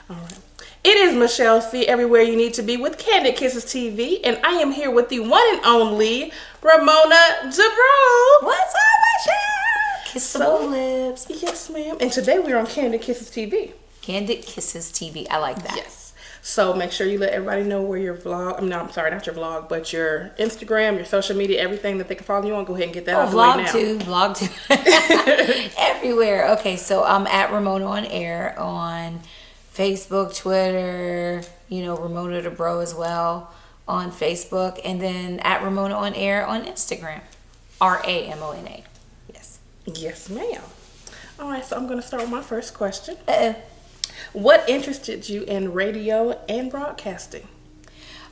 All right. It is Michelle C. Everywhere you need to be with Kandid Kisses TV, and I am here with the one and only Ramona Debreux. What's up, Michelle? Kissable lips. Yes, ma'am. And today we're on Kandid Kisses TV. Kandid Kisses TV. I like that. Yes. So make sure you let everybody know where your vlog. I'm sorry, not your vlog, but your Instagram, your social media, everything that they can follow you on. Go ahead and get that out of the way now. Vlog too. Everywhere. Okay, so I'm at Ramona on Air on Facebook, Twitter, Ramona Debreux as well on Facebook, and then at Ramona on Air on Instagram. RAMONA. Yes. Yes, ma'am. All right, so I'm going to start with my first question. What interested you in radio and broadcasting?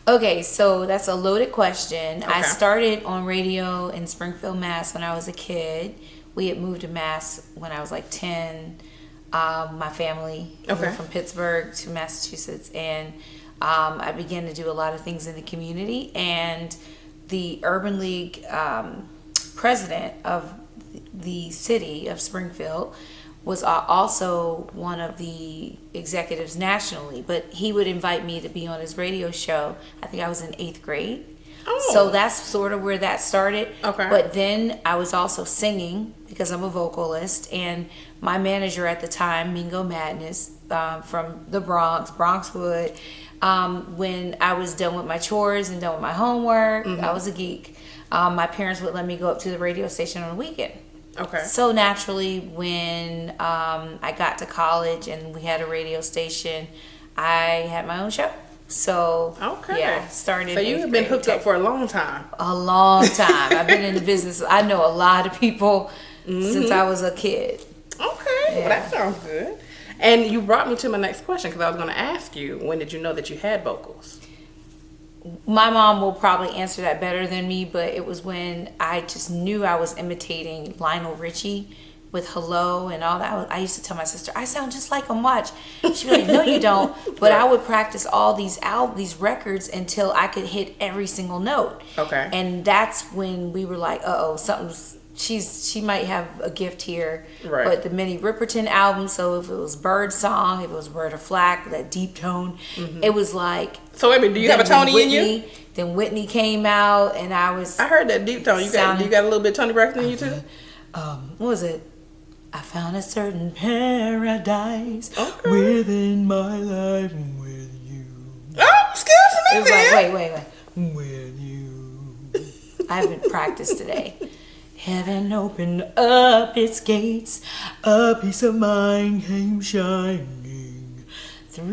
Okay, so that's a loaded question. Okay. I started on radio in Springfield, Mass. when I was a kid. We had moved to Mass when I was like 10. My family moved from Pittsburgh to Massachusetts, and I began to do a lot of things in the community. And the Urban League president of the city of Springfield was also one of the executives nationally, but he would invite me to be on his radio show. I think I was in 8th grade. Oh. So that's sort of where that started. Okay. But then I was also singing because I'm a vocalist, and my manager at the time, Mingo Madness, from the Bronxwood, when I was done with my chores and done with my homework, I was a geek. My parents would let me go up to the radio station on the weekend. Okay. So naturally, when I got to college and we had a radio station, I had my own show. So started. So you have been hooked up for a long time. A long time. I've been in the business. I know a lot of people since I was a kid. Okay, well that sounds good. And you brought me to my next question because I was going to ask you, when did you know that you had vocals? My mom will probably answer that better than me, but it was when I just knew I was imitating Lionel Richie with Hello and all that. I used to tell my sister, I sound just like him, watch. She'd be like, no you don't. But I would practice all these records until I could hit every single note. Okay. And that's when we were like, uh-oh, she might have a gift here. Right. But the Minnie Riperton album, so if it was Bird Song, if it was Bird of Flack, that deep tone, it was like. So wait a minute, do you have a Tony in you? Then Whitney came out, and I heard that deep tone. You got a little bit Tony Braxton in you too? What was it? I found a certain paradise within my life with you. Oh, excuse me, it was man. Like, wait. With you. I haven't practiced today. Heaven opened up its gates. A piece of mind came shining through.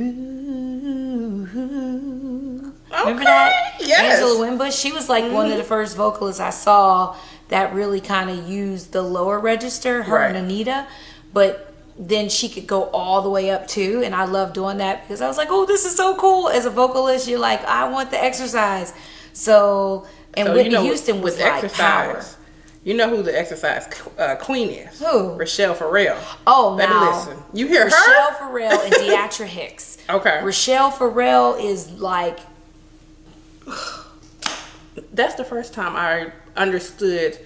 Remember that? Yes. Angela Winbush? She was like one of the first vocalists I saw that really kind of used the lower register, her and Anita. But then she could go all the way up too, and I love doing that because I was like, oh, this is so cool. As a vocalist, you're like, I want the exercise. So Whitney Houston was like power. You know who the exercise queen is? Who? Rochelle Farrell. Oh, Let me listen. You hear Rochelle Farrell and Deatra Hicks. Okay. Rochelle Farrell is like. That's the first time I understood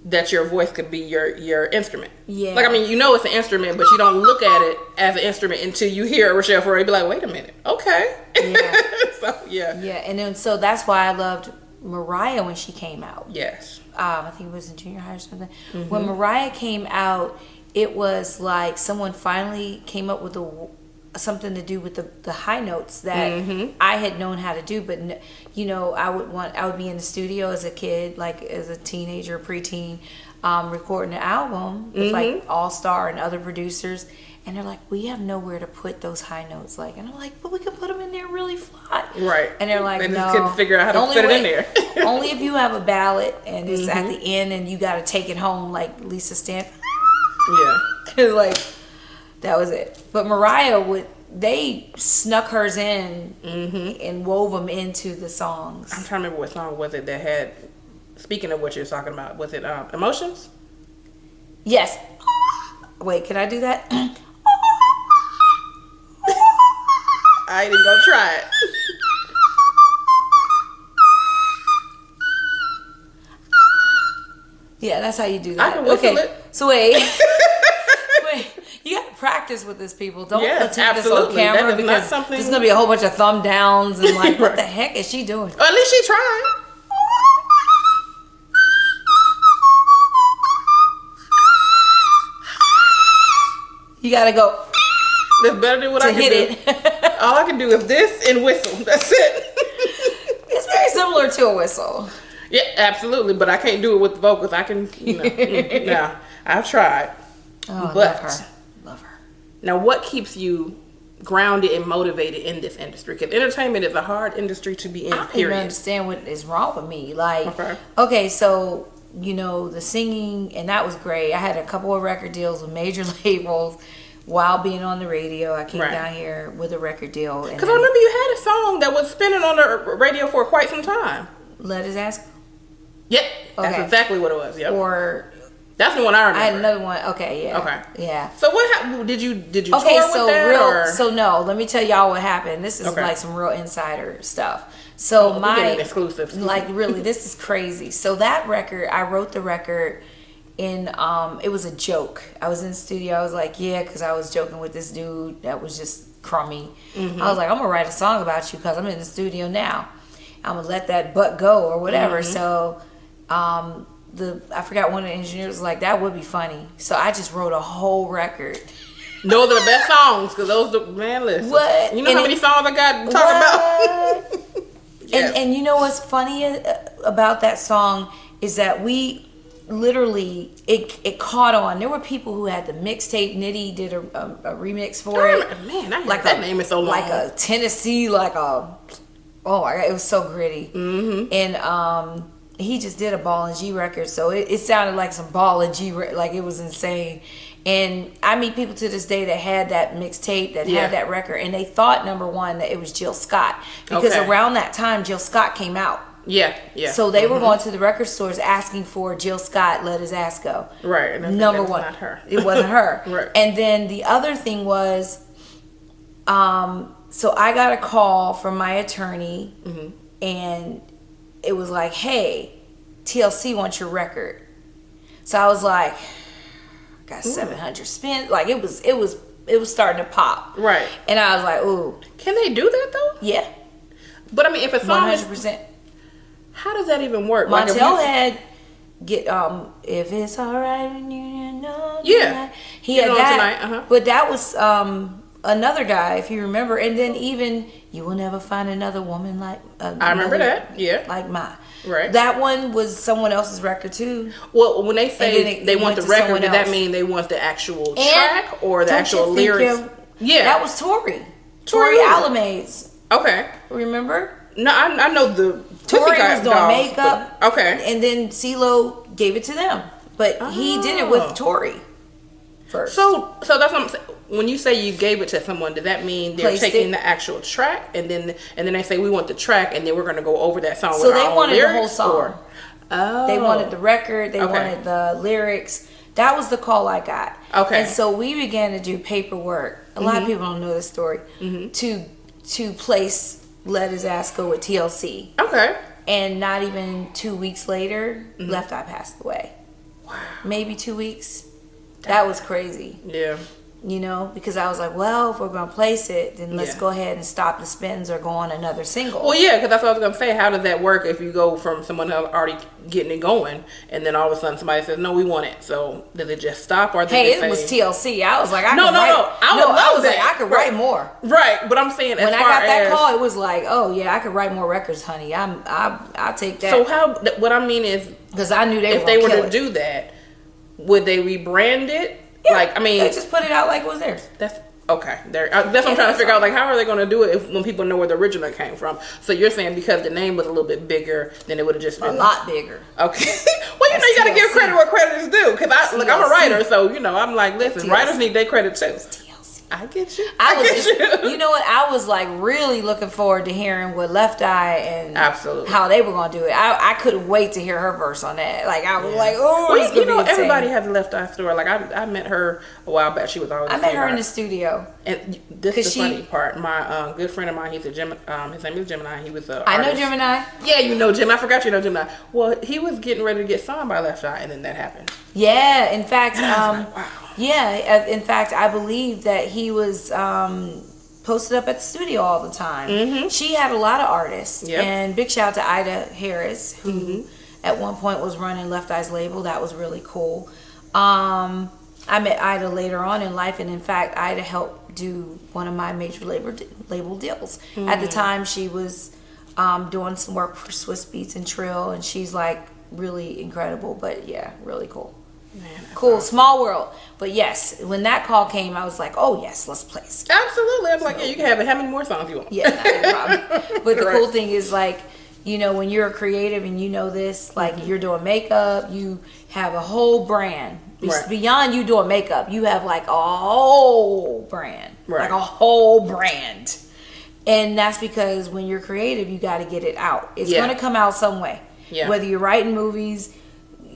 that your voice could be your instrument. Yeah. Like, I mean, it's an instrument, but you don't look at it as an instrument until you hear Rochelle Farrell. You be like, wait a minute. Okay. Yeah. Yeah, and then so that's why I loved Mariah when she came out. Yes. I think it was in junior high or something. When Mariah came out, it was like someone finally came up with something to do with the high notes that I had known how to do, but I would be in the studio as a kid, like as a teenager, preteen, recording an album with like All Star and other producers, and they're like, we have nowhere to put those high notes, and I'm like, but we could put them in there really flat, right? And they're like, they no, just couldn't figure out how to fit it in there. Only if you have a ballot and it's at the end and you got to take it home like Lisa Stanfield. Yeah, like that was it. But Mariah they snuck hers in and wove them into the songs. I'm trying to remember what song was it that had. Speaking of what you're talking about, was it Emotions? Yes. Wait, can I do that? I ain't even gonna try it. Yeah, that's how you do that. I can whistle it. So wait. You gotta practice. practice with this, people. Don't attempt absolutely. this on camera because there's gonna be a whole bunch of thumb downs and like, what the heck is she doing? Or at least she trying. You gotta go. That's better than what I can hit do. All I can do is this and whistle. That's it. It's very similar to a whistle. Yeah, absolutely. But I can't do it with the vocals. I can, no. I've tried. Oh, but love her. Now, what keeps you grounded and motivated in this industry? Because entertainment is a hard industry to be in, I don't period. even understand what is wrong with me. Like, okay, so, the singing, and that was great. I had a couple of record deals with major labels. While being on the radio, I came down here with a record deal. Because I remember you had a song that was spinning on the radio for quite some time. Let Us Ask? Yep, that's exactly what it was. Yep. Or that's the one I remember. I had another one. Okay, yeah. Okay. Yeah. So what happened? Did you tour with that? So no, let me tell y'all what happened. This is like some real insider stuff. So my exclusive. Like really, this is crazy. So that record, I wrote the record. It was a joke. I was in the studio. I was like, because I was joking with this dude that was just crummy. I was like, I'm gonna write a song about you because I'm in the studio now. I'm gonna let that butt go or whatever. So, I forgot one of the engineers was like, that would be funny. So I just wrote a whole record. Those are the best songs because listen. What? You know how many songs I got to talk about? Yes. And you know what's funny about that song is that we literally it caught on. There were people who had the mixtape. Nitty did a remix for it. Man, I heard that name is so long. Like a Tennessee, oh my God, it was so gritty. And he just did a Ball and G record, so it sounded like some Ball and G, like it was insane. And I meet people to this day that had that mixtape, that had that record, and they thought, number one, that it was Jill Scott, because around that time Jill Scott came out. Yeah. So they were going to the record stores asking for Jill Scott, Let His Ass Go. Right. And number one. Not her. It wasn't her. Right. And then the other thing was, so I got a call from my attorney, and it was like, hey, TLC wants your record. So I was like, got 700 spins. Like it was starting to pop. Right. And I was like, ooh. Can they do that though? Yeah. But I mean, if a song 100%. How does that even work? Montel had if it's alright when you know. Yeah. He had that. But that was another guy, if you remember. And then even You Will Never Find Another Woman Like I remember that. Yeah. Like mine. Right. That one was someone else's record too. Well, when they say they want the record, does that mean they want the actual track or the actual lyrics? Yeah. That was Tori Alamaids. Okay. Remember? No, I know the Tori was doing makeup. Okay. And then CeeLo gave it to them. But he did it with Tori first. So that's what I'm saying. When you say you gave it to someone, does that mean they're taking the actual track and then they say we want the track and then we're going to go over that song? So they wanted the whole song. Oh. They wanted the record. They wanted the lyrics. That was the call I got. Okay. And so we began to do paperwork. A lot of people don't know this story. To place Let His Ass Go with TLC. Okay. And not even 2 weeks later, Left Eye passed away. Wow. Maybe 2 weeks. That was crazy. Yeah. Because I was like, well, if we're going to place it, then let's go ahead and stop the spins or go on another single. Well, yeah, because that's what I was going to say. How does that work if you go from someone already getting it going and then all of a sudden somebody says, no, we want it. So does it just stop? Or it was TLC. I was like, I could write more. Right, but I'm saying when I got that call, it was like, oh, yeah, I could write more records, honey. I'll take that. So what I mean is, because I knew if they were to do that, would they rebrand it? Yeah, they just put it out like it was theirs. That's okay. That's what I'm trying to figure out. Like, how are they going to do it when people know where the original came from? So you're saying because the name was a little bit bigger, then it would have just been a lot bigger. Okay. Well, you got to give credit where credit is due. Because I'm a writer, so I'm like, listen, writers need their credit too. I get you. I get you. You know what? I was like really looking forward to hearing what Left Eye and how they were going to do it. I couldn't wait to hear her verse on that. Like I was like, oh, it's gonna be insane. Everybody has a Left Eye story. Like I met her a while back. She was always. I met her in the studio. And this is the funny part. My good friend of mine, he's a Gemini. His name is Gemini. He was a. I know Gemini. Yeah, you know Gemini. I forgot you know Gemini. Well, he was getting ready to get signed by Left Eye, and then that happened. Yeah, in fact, wow. Yeah, in fact, I believe that he was posted up at the studio all the time. She had a lot of artists. And big shout out to Ida Harris, who at one point was running Left Eye's label. That was really cool. I met Ida later on in life, and in fact, Ida helped do one of my major label deals. At the time, she was doing some work for Swiss Beats and Trill, and she's like really incredible. But yeah, really cool. Man, cool, awesome. Small world. But yes, when that call came, I was like, oh yes, let's play. Absolutely. I'm like, yeah, you can have it. How many more songs you want? Yeah, not a problem. But the cool thing is, like, you know, when you're a creative and you know this, like you're doing makeup, you have a whole brand. Beyond you doing makeup, you have like a whole brand. Like a whole brand. And that's because when you're creative, you got to get it out. It's going to come out some way. Whether you're writing movies,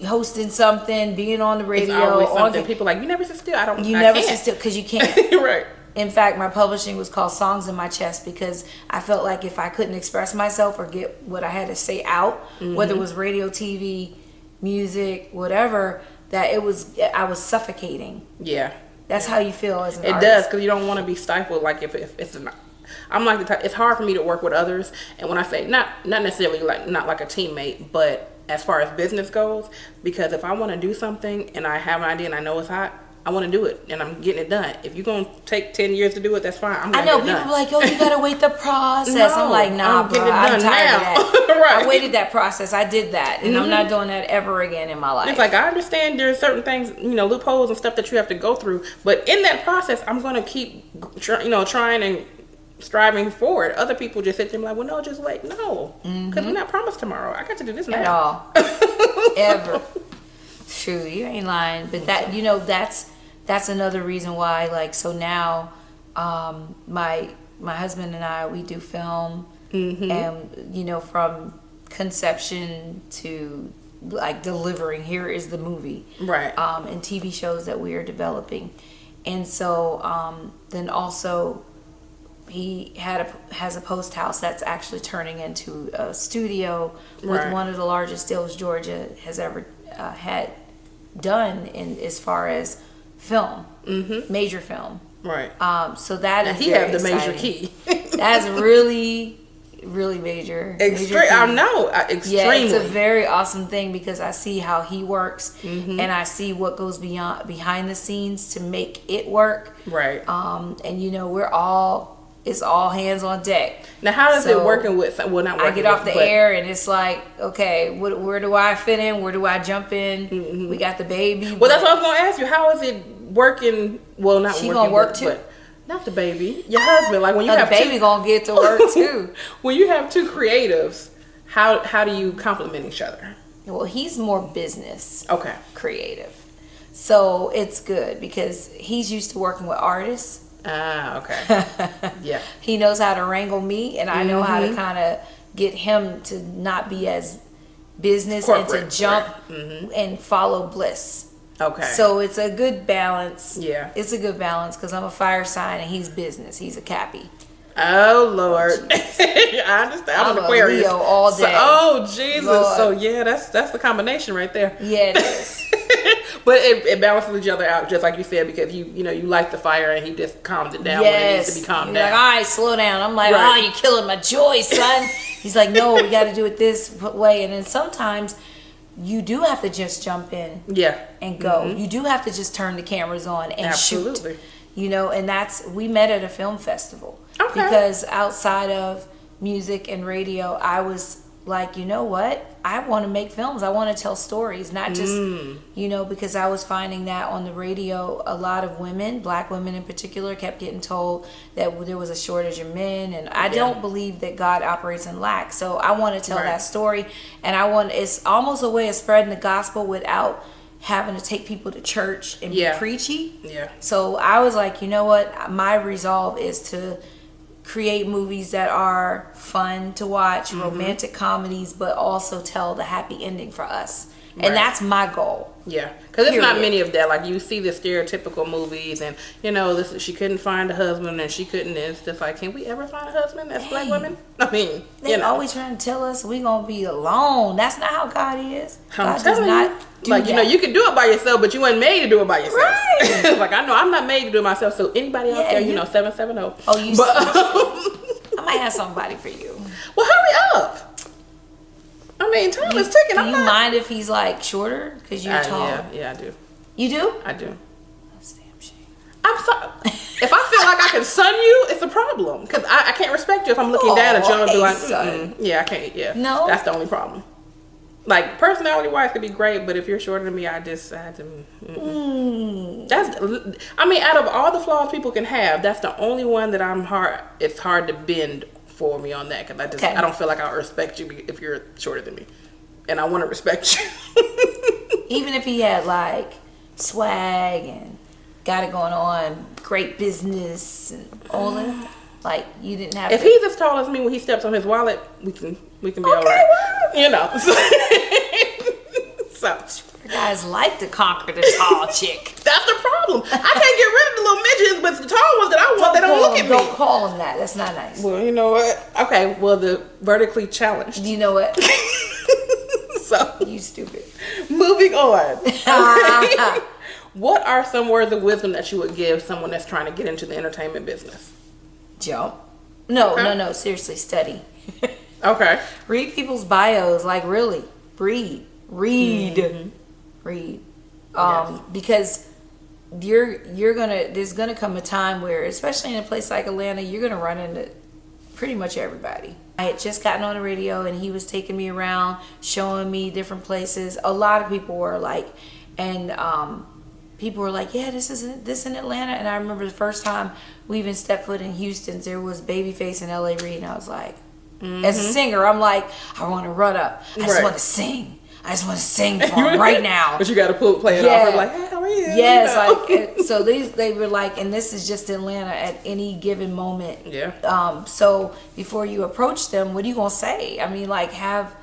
hosting something, being on the radio. It's always something. People are like, you never sit still. You never sit still because you can't. Right. In fact, my publishing was called Songs in My Chest because I felt like if I couldn't express myself or get what I had to say out, whether it was radio, TV, music, whatever, that I was suffocating. Yeah. That's how you feel as an artist. It does, because you don't want to be stifled. Like if it's I'm like the type, it's hard for me to work with others, and when I say not necessarily like not like a teammate, but as far as business goes, because if I want to do something and I have an idea and I know it's hot, I want to do it and I'm getting it done. If you're going to take 10 years to do it, that's fine. I'm I know people are like, oh, you got to wait the process. No, I'm like, nah, bro, I'm tired of that. Right. I waited that process. I did that, and I'm not doing that ever again in my life. It's like, I understand there's certain things, you know, loopholes and stuff that you have to go through, but in that process, I'm going to keep, trying and striving forward. Other people just sit there and be like, well, no, just wait. No, because we're not promised tomorrow. I got to do this now. At all. Ever. True, you ain't lying. But that, that's another reason why, like, so now my husband and I, we do film, and from conception to like delivering, here is the movie, right? And TV shows that we are developing. And so then also he has a post house that's actually turning into a studio with one of the largest deals Georgia has ever had done in as far as film, major film. Right. So that is he have the major key. That's really, really major. I know. Extremely. Yeah, it's a very awesome thing because I see how he works, and I see what goes behind the scenes to make it work. Right. And it's all hands on deck. Now, how does it working with? Well, not working. I get off the air, and it's like, okay, where do I fit in? Where do I jump in? We got the baby. Well, that's what I was gonna ask you. How is it working? Well, not she working. Gonna work too. But not the baby. Your husband. Like when you have the baby gonna get to work too. When you have two creatives, how do you complement each other? Well, he's more business. Okay. Creative. So it's good because he's used to working with artists. Ah, okay. Yeah. He knows how to wrangle me, and I know how to kind of get him to not be as business corporate, and to jump and follow bliss. Okay. So it's a good balance. Yeah. It's a good balance because I'm a fire sign and he's business. He's a Cappy. Oh Lord, I understand. I'm an Aquarius. Leo all day. Oh Jesus. Lord. So yeah, that's the combination right there. Yeah, it is. But it balances each other out, just like you said, because you light the fire and he just calms it down when it needs to be calmed down. Like, all right, slow down. I'm like, oh, you're killing my joy, son. He's like, no, we got to do it this way. And then sometimes you do have to just jump in, and go. You do have to just turn the cameras on and shoot. And we met at a film festival. Okay. Because outside of music and radio, I was like, you know what? I want to make films. I want to tell stories, not just, because I was finding that on the radio, a lot of women, black women in particular, kept getting told that there was a shortage of men. And I don't believe that God operates in lack. So I want to tell that story. And it's almost a way of spreading the gospel without having to take people to church and be preachy. Yeah. So I was like, you know what? My resolve is to create movies that are fun to watch, romantic comedies, but also tell the happy ending for us. And that's my goal. Yeah, because it's not many of that. Like, you see the stereotypical movies, and she couldn't find a husband, and she couldn't. It's just like, can we ever find a husband as black women? I mean, they always trying to tell us we gonna be alone. That's not how God is. God does not do that. You can do it by yourself, but you weren't made to do it by yourself. Right. Like, I know I'm not made to do it myself. So anybody out there, 770. Oh, I might have somebody for you. Well, hurry up. I mean, time is ticking. Do you mind if he's like shorter? Because you're tall. Yeah, I do. You do? I do. That's damn shame. I'm sorry. If I feel like I can sun you, it's a problem. Because I can't respect you if I'm looking down at you and be like, yeah, I can't. Yeah. No. That's the only problem. Like, personality wise, could be great, but if you're shorter than me, I had to. I mean, out of all the flaws people can have, that's the only one that it's hard to bend for me on that, because I don't feel like I'll respect you if you're shorter than me, and I want to respect you. Even if he had like swag and got it going on, great business and all that, like, you didn't have. If he's as tall as me when he steps on his wallet, we can be all right. Well. You know. So guys like to conquer the tall chick. That's the problem. I can't get rid of the little midgets, but the tall ones that I want, they don't look at me. Don't call them that. That's not nice. Well, you know what? Okay, well, the vertically challenged. You know what? So you stupid. Moving on. What are some words of wisdom that you would give someone that's trying to get into the entertainment business? Jump. No. Seriously, study. Okay. Read people's bios. Like, really. Read. Mm-hmm. Read. Yes. Because there's gonna come a time where, especially in a place like Atlanta, you're gonna run into pretty much everybody. I had just gotten on the radio, and he was taking me around, showing me different places. A lot of people were like, people were like, yeah, this in Atlanta. And I remember the first time we even stepped foot in Houston, there was Babyface and L.A. Reid, and I was like, as a singer, I'm like, I want to run up. I just want to sing. I just want to sing for him right now. But you got to play it off. Like, hey, how are you? Yes, like, so they were like, and this is just Atlanta at any given moment. Yeah. So before you approach them, what are you gonna say? I mean, like, have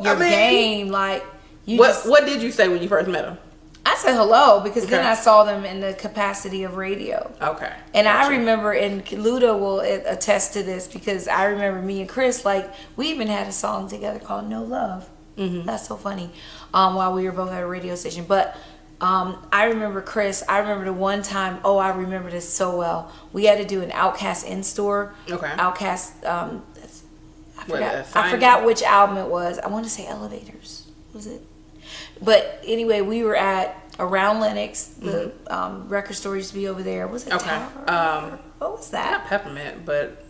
your game. Like, what did you say when you first met them? I said hello, because then I saw them in the capacity of radio. Okay. And I remember, and Luda will attest to this, because I remember me and Chris, like, we even had a song together called No Love. Mm-hmm. That's so funny. While we were both at a radio station. But I remember Chris, I remember the one time, I remember this so well. We had to do an Outkast in-store. Okay. Outkast, I forgot which album it was. I want to say Elevators. Was it? But anyway, we were at Around Lenox. The record store used to be over there. Was it Tower? What was that? Not Peppermint, but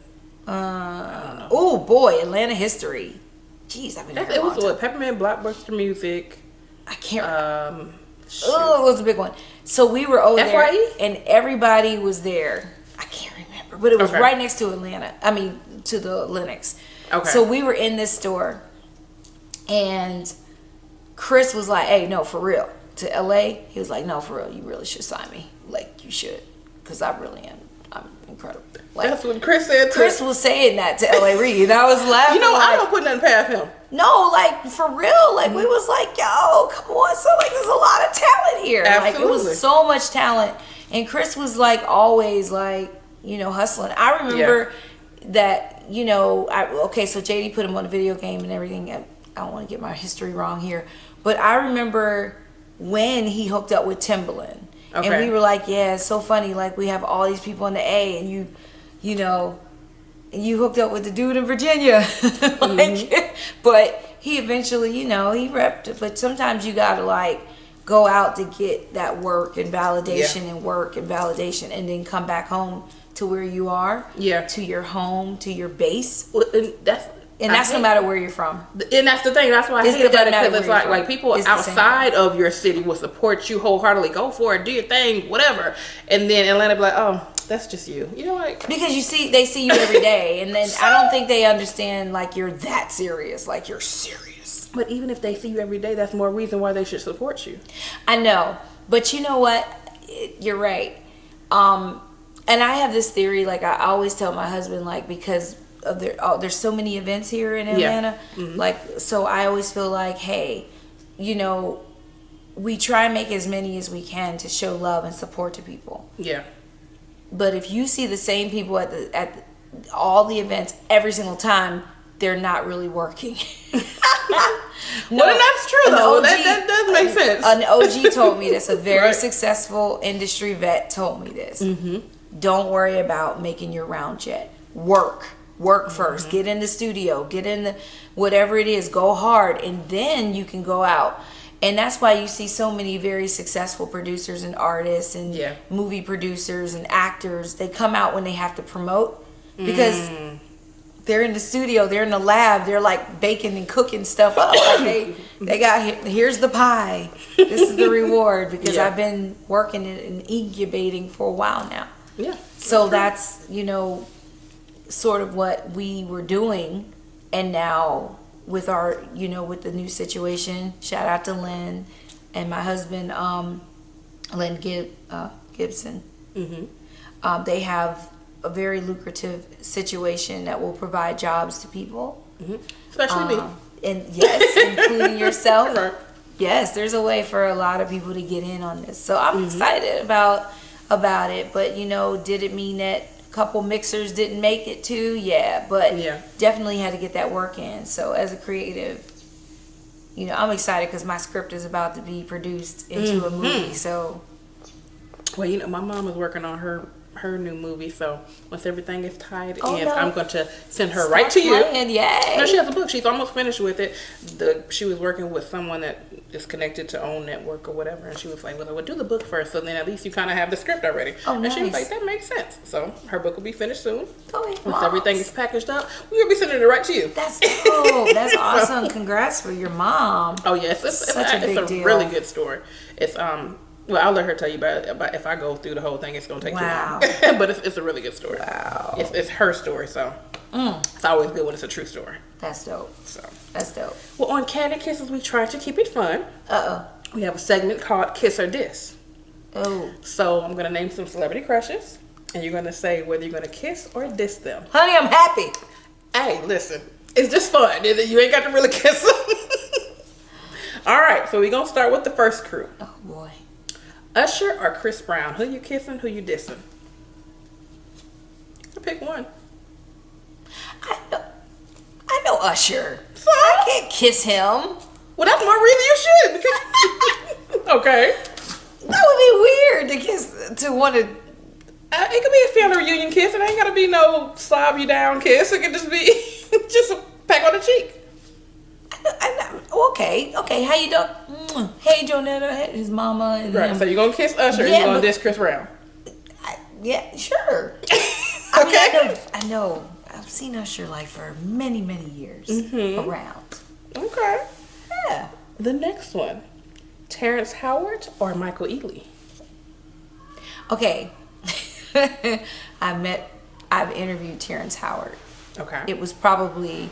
I don't know. Oh boy, Atlanta history. Jeez, I've been there. It was what? Peppermint, Blockbuster Music. I can't. It was a big one. So we were over there, and everybody was there. I can't remember, but it was right next to Atlanta. I mean, to the Lenox. Okay. So we were in this store, and Chris was like, "Hey, no, for real." To LA, he was like, "No, for real, you really should sign me. Like, you should, because I really am. I'm incredible." Like, that's what Chris said. Chris was saying that to L.A. Reid, and I was laughing. I don't put nothing past him. No, like, for real. Like, we was like, yo, come on. So, like, there's a lot of talent here. Absolutely. Like, it was so much talent. And Chris was, like, always, like, hustling. I remember that, so JD put him on a video game and everything. I don't want to get my history wrong here. But I remember when he hooked up with Timbaland. Okay. And we were like, yeah, it's so funny. Like, we have all these people in the A, and you hooked up with the dude in Virginia. But he eventually, he repped it. But sometimes you got to, like, go out to get that work and validation and work and validation, and then come back home to where you are. Yeah. To your home, to your base. Well, and that's no matter where you're from. And that's the thing. That's why I hate about it, because it's like people outside of your city will support you wholeheartedly. Go for it. Do your thing. Whatever. And then Atlanta be like, oh, that's just you. Like, because they see you every day. And then I don't think they understand, like, you're that serious. Like, you're serious. But even if they see you every day, that's more reason why they should support you. I know. But you know what? You're right. And I have this theory, like, I always tell my husband, like, because there's so many events here in Atlanta, like, so I always feel like, hey, you know, we try and make as many as we can to show love and support to people. Yeah. But if you see the same people at all the events every single time, they're not really working. No, well, that's true though. That does make sense. An OG told me this. A very successful industry vet told me this. Don't worry about making your round yet. Work first. Get in the studio. Get in the whatever it is. Go hard, and then you can go out. And that's why you see so many very successful producers and artists and movie producers and actors. They come out when they have to promote because they're in the studio, they're in the lab, they're like baking and cooking stuff up. Like they got, here's the pie. This is the reward because I've been working and incubating for a while now. Yeah. So that's, you know, sort of what we were doing. And now with our, you know, with the new situation, shout out to Lynn and my husband, Lynn Gibson. They have a very lucrative situation that will provide jobs to people. Especially me. And yes, including yourself. Right. Yes, there's a way for a lot of people to get in on this. So I'm excited about it. But, you know, did it mean that a couple mixers didn't make it too? Yeah, but definitely had to get that work in. So as a creative, you know, I'm excited because my script is about to be produced into a movie. So, well, you know, my mom is working on her new movie, so once everything is tied in, I'm going to send her right to you. Yay. No, she has a book. She's almost finished with it. She was working with someone that is connected to OWN Network or whatever, and she was like, well, we'll do the book first, so then at least you kind of have the script already. Oh, nice. And she was like, that makes sense. So her book will be finished soon. Oh, once everything is packaged up, we'll be sending it right to you. That's cool. That's awesome. Congrats for your mom. Oh, yes. It's a really good story. It's well, I'll let her tell you about it. But if I go through the whole thing, it's going to take too long. But it's a really good story. Wow. It's her story, so it's always good when it's a true story. That's dope. So that's dope. Well, on Kandid Kisses, we try to keep it fun. We have a segment called Kiss or Diss. Oh. So I'm going to name some celebrity crushes, and you're going to say whether you're going to kiss or diss them. Honey, I'm happy. Hey, listen. It's just fun. You ain't got to really kiss them. All right, so we're going to start with the first crew. Oh, boy. Usher or Chris Brown? Who you kissing? Who you dissing? Pick one. I know Usher. So? I can't kiss him. Well, that's more reason you should. Because okay. That would be weird to kiss, to want to. It could be a family reunion kiss. It ain't got to be no slob you down kiss. It could just be just a peck on the cheek. Okay. How you doing? Hey, Jonetta, his mama. And right. So you gonna kiss Usher? Or you gonna diss Chris Brown? Yeah, sure. I know. I've seen Usher like for many years around. Okay. Yeah. The next one, Terrence Howard or Michael Ealy? Okay. I've interviewed Terrence Howard. Okay. It was probably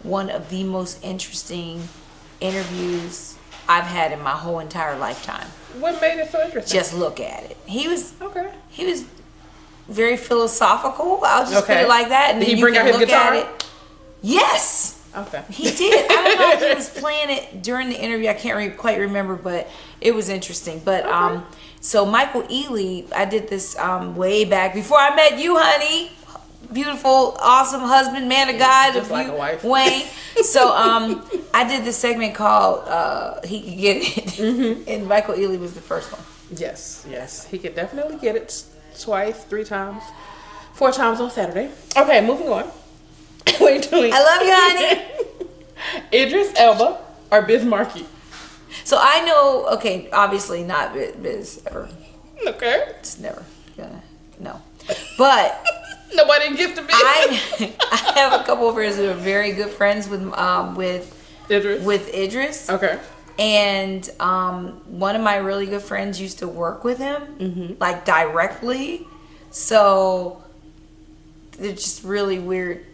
one of the most interesting interviews I've had in my whole entire lifetime. What made it so interesting? Just look at it. He was okay. Very philosophical. I'll just put it like that. And did then he bring out his guitar? At it. Yes. Okay. He did. I don't know if he was playing it during the interview. I can't quite remember, but it was interesting. But so Michael Ealy, I did this way back before I met you, honey. Beautiful, awesome husband, man of God, just like a wife. Wayne. So I did this segment called He Could Get It, and Michael Ealy was the first one. Yes, he could definitely get it twice, 3 times, 4 times on Saturday. Okay, moving on. What are you doing? I love you, honey. Idris Elba or Biz Markie? So I know, okay, obviously not Biz ever. Okay. It's never gonna, no. But nobody gets to be. I have a couple of friends who are very good friends with Idris. With Idris. Okay. And one of my really good friends used to work with him, like directly. So they're just really weird.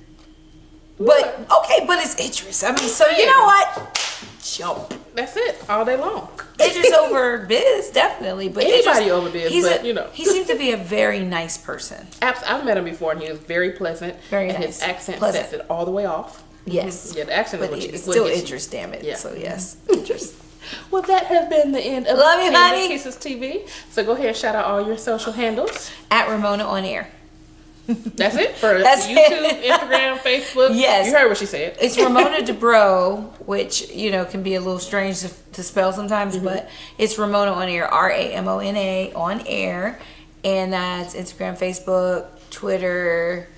But okay, but it's Idris. I mean, so you know what? Jump. That's it. All day long. Idris over Biz, definitely. But anybody over Biz, but you know. He seems to be a very nice person. I've met him before, and he was very pleasant. Very and nice. His accent sets it all the way off. Yes. Yeah, the accent but is it's still Idris, damn it. Yeah. So yes, Idris. Well, that has been the end of Love you, honey. Kisses TV. So go ahead and shout out all your social handles. At Ramona on Air. That's it for That's YouTube, it. Instagram, Facebook. Yes. You heard what she said. It's Ramona Debreux, which, can be a little strange to spell sometimes, but it's Ramona on Air, Ramona on Air. And that's Instagram, Facebook, Twitter,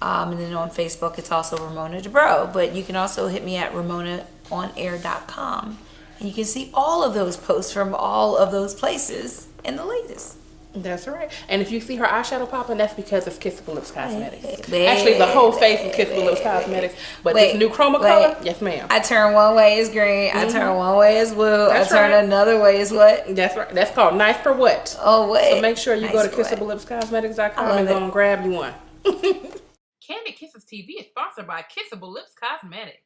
and then on Facebook, it's also Ramona Debreux. But you can also hit me at RamonaOnAir.com. And you can see all of those posts from all of those places and the latest. That's right. And if you see her eyeshadow popping, that's because it's Kissable Lips Cosmetics. Wait, Actually, the whole face is Kissable Lips Cosmetics. But this new chroma color, yes, ma'am. I turn one way is green. I turn one way is blue. That's I turn right. another way is what? That's right. That's called Nice for What. Oh, wait. So make sure you go to Nice for KissableLipsCosmetics.com and go and grab you one. Kandid Kisses TV is sponsored by Kissable Lips Cosmetics.